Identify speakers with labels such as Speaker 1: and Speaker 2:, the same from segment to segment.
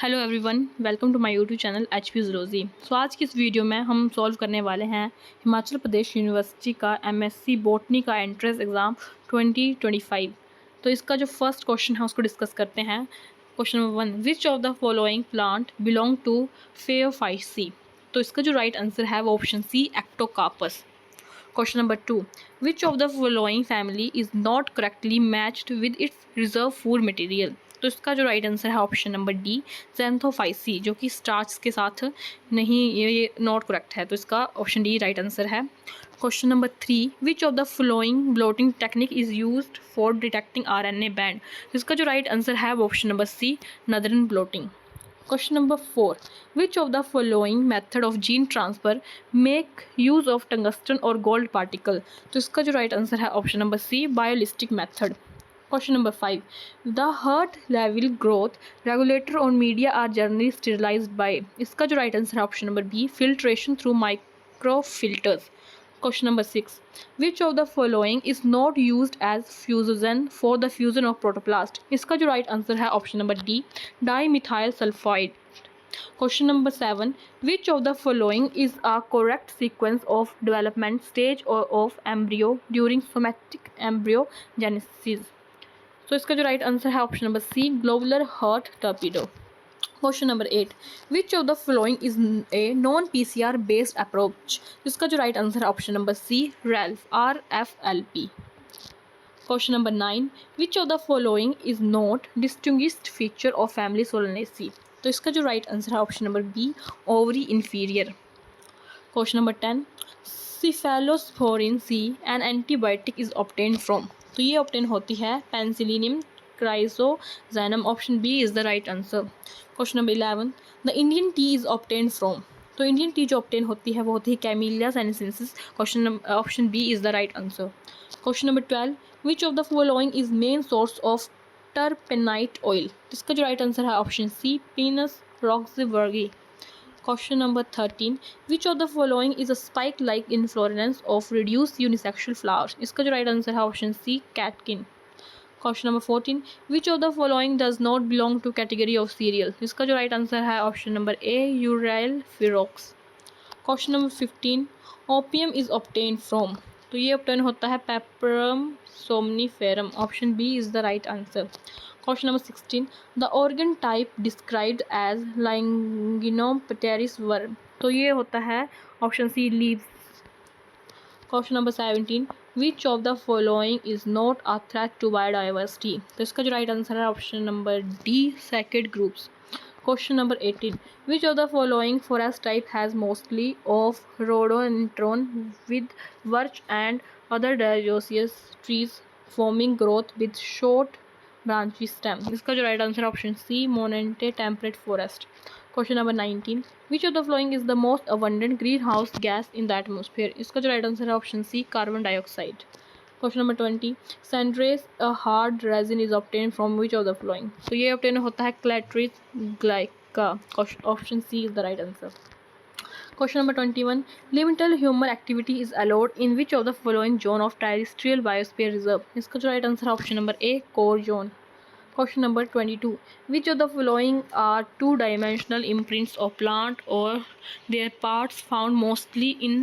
Speaker 1: Hello everyone, welcome to my YouTube channel HP ज़रोज़ी। So आज की इस वीडियो में हम सॉल्व करने वाले हैं हिमाचल प्रदेश यूनिवर्सिटी का एमएससी बॉटनी का एंट्रेंस एग्ज़ाम 2025। तो इसका जो फर्स्ट क्वेश्चन है उसको डिस्कस करते हैं। Question number 1, which of the following plant belong to Phaeophyceae. तो इसका जो राइट आंसर है वो option C, Ectocarpus. Question number 2. Which of the following family is not correctly matched with its reserve food material? तो इसका जो right answer है option number D, ज़ैंथोफाइसी, जो कि स्टार्च के साथ नहीं, ये नॉट करेक्ट है, तो इसका ऑप्शन डी राइट आंसर है। Question number 3, which of the following blotting technique is used for detecting RNA band. इसका जो राइट आंसर है वो option number C, northern blotting. Question number 4. Which of the following method of gene transfer make use of tungsten or gold particle? तो इसका जो right answer है option number C, biolistic method. Question number 5. The heart level growth regulator or media are generally sterilized by. इसका जो right answer है option number B, filtration through microfilters. Question number 6. Which of the following is not used as fusion for the fusion of protoplast? इसका जो right answer है option number D, dimethyl sulphide. Question number 7. Which of the following is a correct sequence of development stage of embryo during somatic embryogenesis? तो इसका जो right answer है option number C, globular heart torpedo. Question number 8. Which of the following is a non PCR based approach. इसका जो right answer है option number C, RFLP, RFLP। Question number 9. Which of the following is not distinguished feature of family Solanaceae. तो इसका जो right answer है option number B, ovary inferior. Question number 10. Cephalosporin C an antibiotic is obtain from. तो ये obtain होती है Penicillium chrysogenum. Option B is the right answer. Question number 11. The Indian tea is obtain from. तो Indian tea जो obtain होती है वो होती है Camellia sinensis. Option B is the right answer. Question number 12. Which of the following is main source of turpentine oil. इसका जो right answer है option C, Pinus roxburghii. Question number 13. Which of the following is a spike-like inflorescence of reduced unisexual flowers? इसका जो right answer है option C, catkin. Question number 14. Which of the following does not belong to category of cereal? इसका जो right answer है option number A, Euryale ferox. Question number 15. Opium is obtained from. तो ये obtain होता है Papaver somniferum. Option B is the right answer. Question number 16. The organ type described as Lynginopteris worm. तो ये होता है option C, leaves. Question number 17. Which of the following is not a threat to biodiversity? तो इसका जो right answer है option number D, saccade groups. Question number 18. Which of the following forest type has mostly of rhododendron with birch and other deciduous trees forming growth with short branchy stem? इसका जो right answer है option C, montane temperate forest. Question number 19. Which of the following is the most abundant green house gas in the atmosphere? इसका जो right answer है option C, carbon dioxide. Question number 20. Sandarac a hard resin is obtain from which of the following? तो ये obtain होता है Callitris glauca. Option C is the right answer. Question number 21. Limited human activity is allowed in which of the following zone of terrestrial biosphere reserve? इसका जो right answer है option number A, core zone. Question number 22. Which of the following are two-dimensional imprints of plant or their parts found mostly in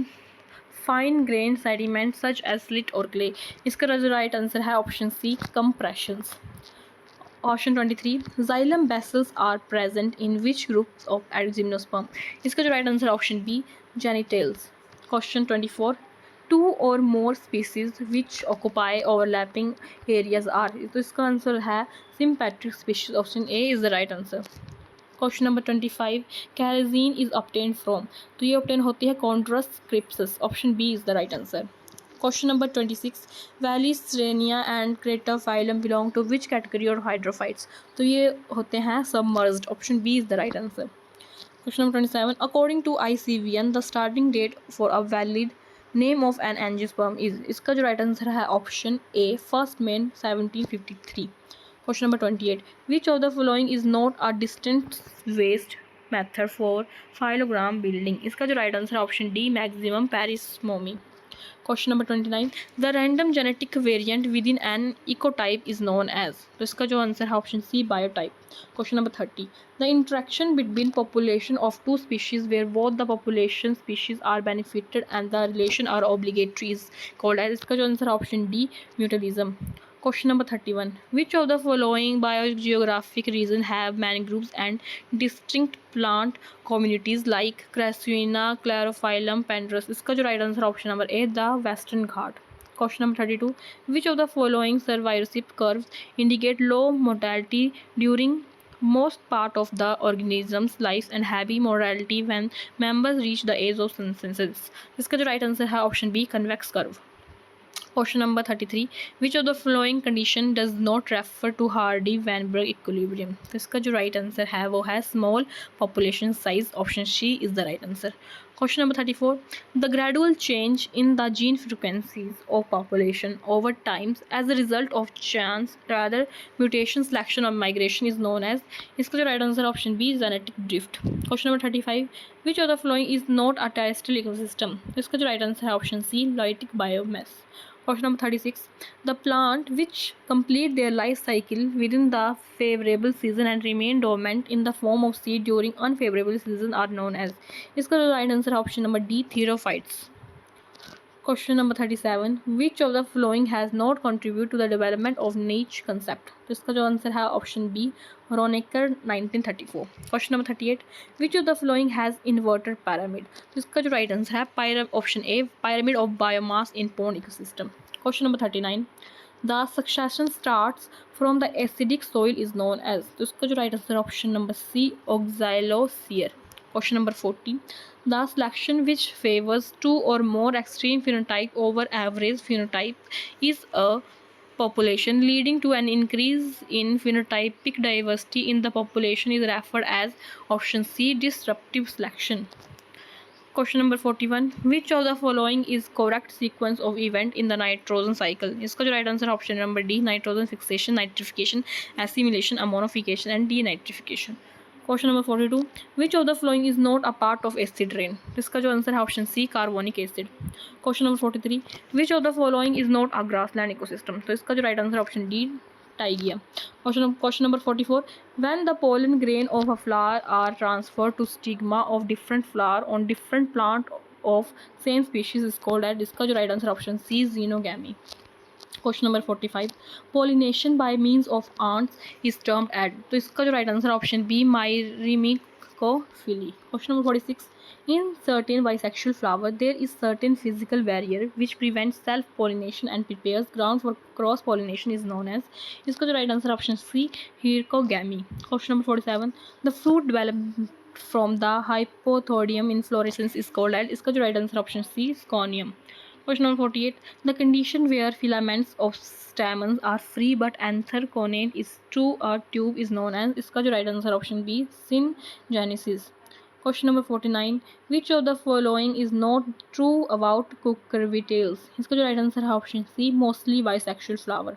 Speaker 1: fine-grained sediment such as silt or clay? इसका जो right answer है option C, compressions. Option 23. Xylem bacills are present in which group of gymnosperm? इसका जो right answer है option B, genitals. Question 24. Two or more species which occupy overlapping areas are. तो इसका answer है sympatric species. Option A is the right answer. Question number 25. Carrageenan is obtain from. तो ये obtain होती है Chondrus crispus. Option B is the right answer. Question number 26. Vallisrenia and Cratophyllum belong to which category of hydrophytes? तो ये होते हैं submerged. Option B is the right answer. Question number 27. According to ICVN, the starting date for a valid name of an angiosperm is. इसका जो right answer है option A, 1st May 1753. Question number 28. Which of the following is not a distant waste method for phylogram building? इसका जो right answer है option D, maximum parsimony. Question number 29, the random genetic variant within an ecotype is known as, तो इसका जो answer है option C biotype. Question number 30, the interaction between population of two species where both the population species are benefited and the relation are obligatory is called as, इसका जो answer है option D mutualism. Question number 31. Which of the following biogeographic regions have mangroves and distinct plant communities like Crassuina, Chlorophyllum, Pandarus? इसका जो right answer option number A, the Western Ghat. Question number 32. Which of the following survivorship curves indicate low mortality during most part of the organism's life and heavy mortality when members reach the age of census? इसका जो right answer है option B, convex curve. Question number 33. Which of the following condition does not refer to Hardy-Weinberg equilibrium? तो इसका जो right answer है वो है small population size. Option C is the right answer. Question number 34. The gradual change in the gene frequencies of population over time as a result of chance, rather mutation, selection or migration is known as, इसका जो right answer option B, genetic drift. Question number 35. Which of the following is not a terrestrial ecosystem? तो इसका जो right answer है option C, lytic biomass. Question number 36. The plant which complete their life cycle within the favorable season and remain dormant in the form of seed during unfavorable season are known as, इसका जो right answer option number D, therophytes. Question number 37. Which of the following has not contributed to the development of niche concept? तो इसका जो answer है option B, रोनेकर 1934. Question number 38. Which of the following has inverted pyramid? तो इसका जो right answer है option A, pyramid of biomass in pond ecosystem. Question number 39. The succession starts from the acidic soil is known as, तो इसका जो right answer option number C, oxalosphere. Question number 40. The selection which favors two or more extreme phenotype over average phenotype is a population leading to an increase in phenotypic diversity in the population is referred as option C, disruptive selection. Question number 41. Which of the following is correct sequence of event in the nitrogen cycle? इसका जो right answer option number D, nitrogen fixation, nitrification, assimilation, ammonification and denitrification. Question number 42. Which of the following is not a part of acid rain? इसका जो answer है option C, carbonic acid. Question number 43. Which of the following is not a grassland ecosystem? तो इसका जो right answer option D, Taigia. Question number 44. When the pollen grain of a flower are transferred to stigma of different flower on different plant of same species is called as, इसका जो right answer option C, xenogamy. Question number 45. Pollination by means of ants is termed as, तो इसका जो right answer option B, myrmecophily. Question number 46. In certain bisexual flower, there is certain physical barrier which prevents self-pollination and prepares ground for cross-pollination is known as, इसका जो right answer option C, hercogamy. Question number 47. The fruit developed from the hypothodium inflorescence is called as, इसका जो right answer option C, sconium. Question number 48. The condition where filaments of stamens are free but anther connate is through a tube is known as, इसका जो right answer option B, syngenesis. Question number 49. Which of the following is not true about cucurbitales? इसका जो right answer है option C, mostly bisexual flower.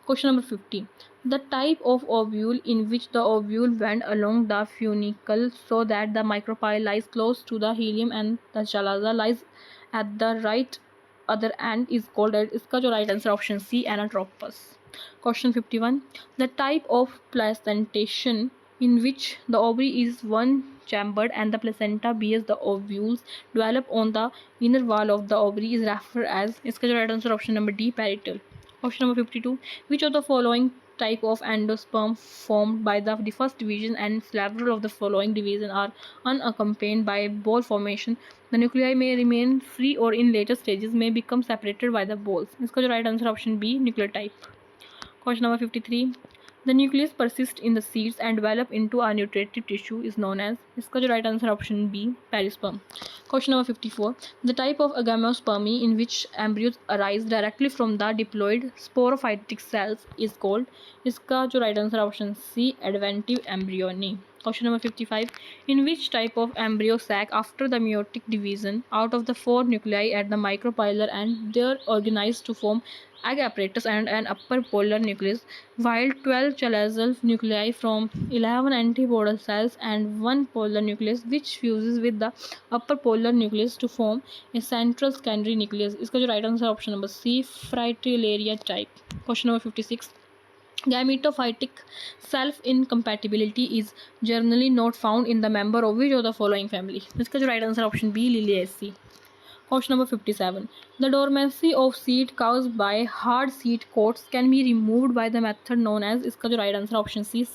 Speaker 1: Question number 50. The type of ovule in which the ovule bend along the funicle so that the micropyle lies close to the helium and the chalaza lies at the right other end is called as, इसका जो right answer option C, anatropous. Question 51. The type of placentation in which the ovary is one chambered and the placenta bears the ovules develop on the inner wall of the ovary is referred as, इसका जो right answer option number D, parietal. Question number 52. Which of the following type of endosperm formed by the first division and several of the following divisions are unaccompanied by ball formation? The nuclei may remain free or in later stages may become separated by the balls. इसका जो right answer option B, nucleotype. Question number 53. The nucleus persists in the seeds and develop into a nutritive tissue is known as, इसका जो right answer option B, perisperm. Question number 54. The type of agamospermy in which embryos arise directly from the diploid sporophytic cells is called, इसका जो right answer option C, adventive embryony. Question number 55. In which type of embryo sac after the meiotic division out of the 4 nuclei at the micropylar and they are organized to form egg apparatus and an upper polar nucleus, while 12 chalazial nuclei from 11 antipodal cells and 1 polar nucleus which fuses with the upper polar nucleus to form a central secondary nucleus. इसका जो right answer option number C, Fritillaria type. Question number 56. Gametophytic self-incompatibility is generally not found in the member of which of the following family? इसका जो right answer option B, Liliaceae. Question number 57. The dormancy of seed caused by hard seed coats can be removed by the method known as, इसका जो right answer option C,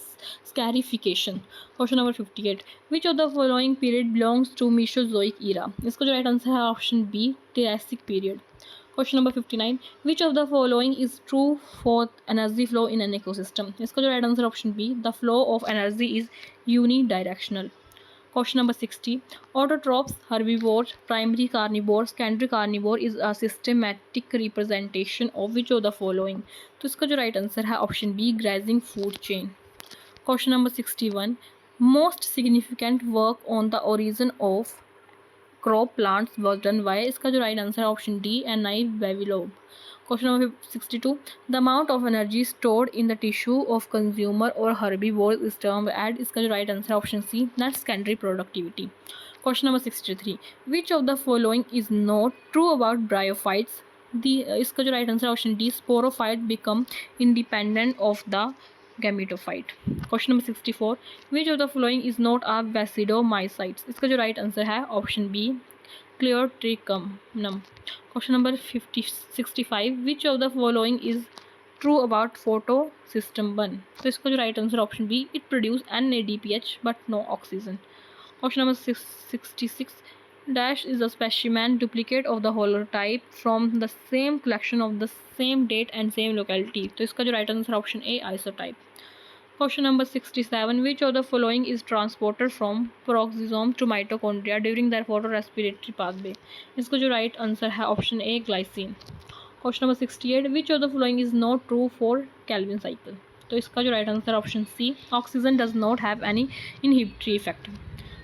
Speaker 1: scarification. Question number 58. Which of the following period belongs to Mesozoic era? इसका जो right answer है option B, Triassic period. Question number 59. Which of the following is true for energy flow in an ecosystem? इसका जो right answer option B, the flow of energy is unidirectional. Question number 60. Autotrophs, herbivores, primary carnivores, secondary carnivore is a systematic representation of which of the following? तो इसका जो right answer है option B, grazing food chain. Question number 61. Most significant work on the origin of crop plants was done by, इसका जो right answer है option D, N.I. Vavilov. Question number 62. The amount of energy stored in the tissue of consumer or herbivores is termed as, इसका जो right answer है option C, net secondary productivity. Question number 63. Which of the following is not true about bryophytes? इसका जो right answer है option D, sporophytes become independent of the gametophyte. Question number 64. Which of the following is not a basidomycetes? इसका जो right answer है option B, Cleotrichum. Question number 65. Which of the following is true about photosystem 1? तो इसका जो right answer option B, it produce NADPH but no oxygen. Question number 66. Dash is a specimen duplicate of the holotype from the same collection of the same date and same locality. तो इसका जो right answer option A, isotype. Question number 67. Which of the following is transported from peroxisome to mitochondria during their photorespiratory pathway? इसका जो right answer है option A, glycine. Question number 68. Which of the following is not true for Calvin cycle? तो इसका जो right answer option C, oxygen does not have any inhibitory effect.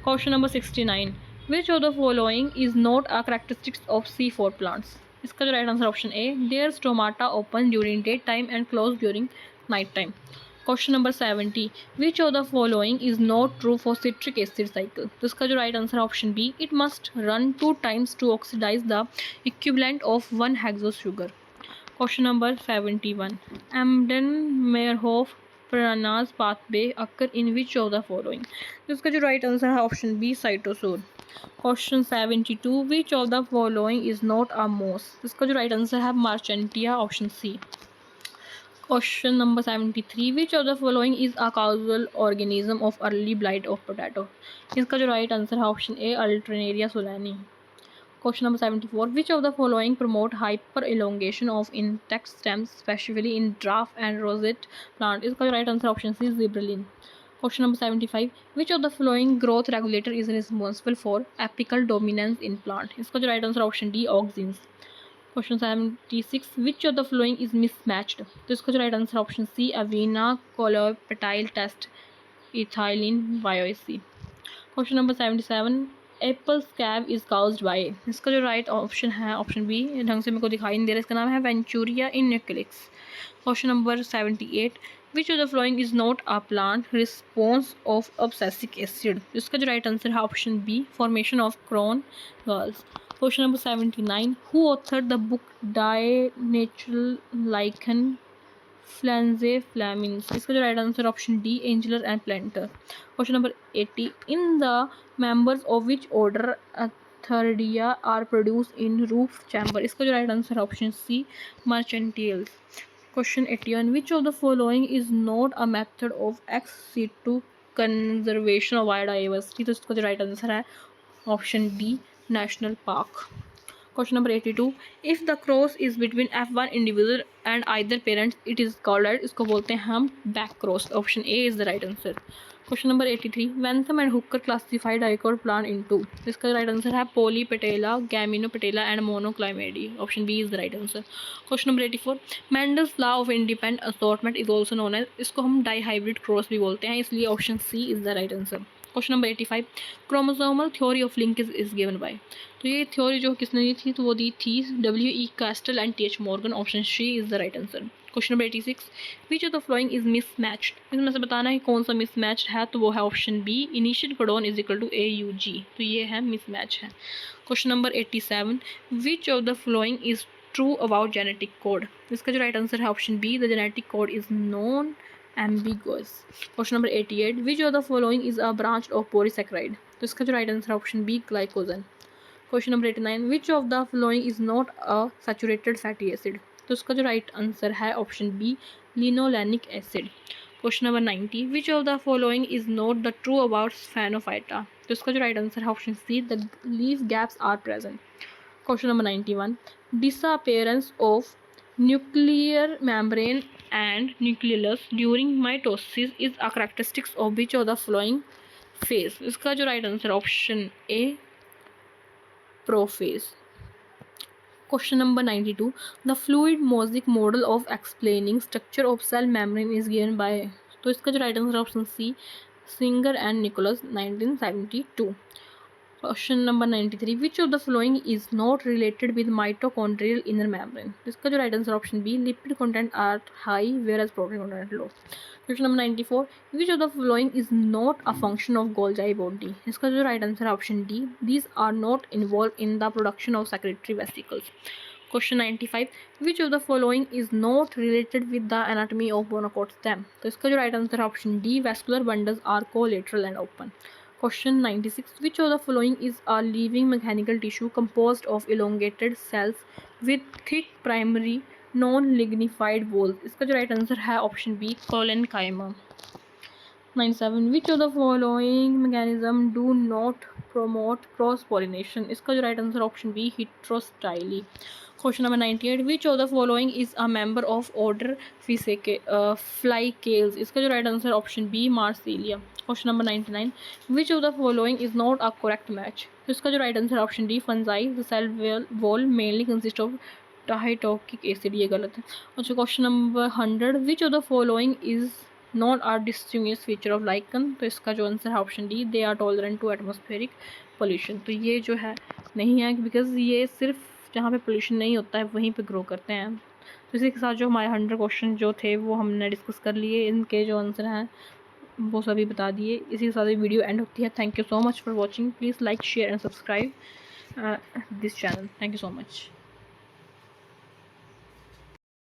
Speaker 1: Question number 69. Which of the following is not a characteristic of C4 plants? इसका जो right answer option A, their stomata open during daytime and close during nighttime. Question number 70. Which of the following is not true for citric acid cycle? तो इसका जो right answer option B, it must run 2 times to oxidize the equivalent of 1 hexose sugar. Question number 71. Embden-Meyerhof Piranha's pathway occur in which of the following? तो इसका जो right answer है option B, cytosol. Question 72. Which of the following is not a moss? इसका जो right answer है Marchantia, option C. Question number 73. Which of the following is a causal organism of early blight of potato? इसका जो right answer है option A, Alternaria solani. Question number 74. Which of the following promote hyper elongation of insect stems, especially in dwarf and rosette plant? इसका जो right answer option C, zebrelin. Question number 75. Which of the following growth regulator is responsible for apical dominance in plant? इसका जो right answer option D, auxins. Question 76. Which of the following is mismatched? तो इसका जो right answer option C, Avena colopetile test ethylene bioacy. Question number 77. Apple scab is caused by, इसका जो right option है option B, ढंग से मेरे को दिखाई नहीं दे रहा, इसका नाम है Venturinia inculix. Question number 78. Which of the following is not a plant response of abscisic acid? इसका जो right answer है option B, formation of Crohn galls. Question number 79. Who authored the book Die Natural Lichen Flanze Flamins? इसका जो right answer option D, Angler and Planter. Question number 80. In the members of which order Atheridia are produced in roof chamber? इसका जो right answer option C, Marchantiales. Question 81. Which of the following is not a method of ex situ conservation of biodiversity? तो इसका जो right answer है option D, national park. Question number 82, if the cross is between F1 individual and either parents, it is called as, इसको बोलते हैं हम back cross. Option A is the right answer. Question number 83, Bentham and Hooker classified dicot plant into, इसका right answer है Polypetala, Gaminopetala and Monoclymady. Option B is the right answer. Question number 84, Mendel's law of independent assortment is also known as, इसको हम dihybrid cross भी बोलते हैं, इसलिए option C is the right answer. Question number 85, chromosomal theory of linkage is given by, तो ये theory जो किसने दी थी, तो वो दी थी W.E. Castle and T.H. Morgan. Option C is the right answer. Question number 86, which of the following is mismatched, इसमें से बताना है कौन सा मिसमैच है, तो वो है option B, initial codon is equal to AUG, तो ये है मिसमैच है. Question number 87, which of the following is true about genetic code, इसका जो राइट आंसर है option B, the genetic code is non ambiguous. Question number 88, which of the following is a branch of polysaccharide, तो इसका जो right answer है option B, glycogen. Question number 89, which of the following is not a saturated fatty acid, तो इसका जो right answer है option B, linolenic acid. Question number 90, which of the following is not the true about Sphenophyta, तो इसका जो right answer है option C, the leaf gaps are present. Question number 91, disappearance of nuclear membrane and nucleolus during mitosis is a characteristics of which of the following phase, इसका जो right answer option A, prophase. Question number 92, the fluid mosaic model of explaining structure of cell membrane is given by, तो इसका जो right answer option C, Singer and Nicolson 1972. Question number 93, which of the following is not related with mitochondrial inner membrane, इसका जो right answer option B, lipid content are high whereas protein content low. Question number 94, which of the following is not a function of Golgi body, इसका जो right answer है option D, these are not involve in the production of secretory vesicles. Question 95, which of the following is not related with the anatomy of monocot stem, तो इसका जो right answer है option D, vascular bundles are collateral and open. Question 96, which of the following is a living mechanical tissue composed of elongated cells with thick primary non-lignified walls, इसका जो right answer है option B, collenchyma. 97, which of the following mechanism do not promote cross pollination, इसका जो right answer option B, heterostyle. Question number 98, which of the following is a member of order Filicales, इसका जो right answer option B, Marsilea. Question number 99, which of the following is not a correct match, तो इसका जो right answer option D, fungi, the cell wall mainly consist of डाइटोकिक acid, ये गलत है. अच्छा, question number 100, which of the following is not are distinguish feature of lichen, तो इसका जो आंसर है option D, they are tolerant to atmospheric pollution, तो ये जो है नहीं है, बिकॉज ये सिर्फ जहाँ पे पोल्यूशन नहीं होता है वहीं पे ग्रो करते हैं. तो इसी के साथ जो हमारे 100 क्वेश्चन जो थे वो हमने डिस्कस कर लिए, इनके जो आंसर हैं वो सभी बता दिए. इसी के साथ ये वीडियो एंड होती है. Thank you so much for watching. Please like, share and subscribe this channel. Thank you so much.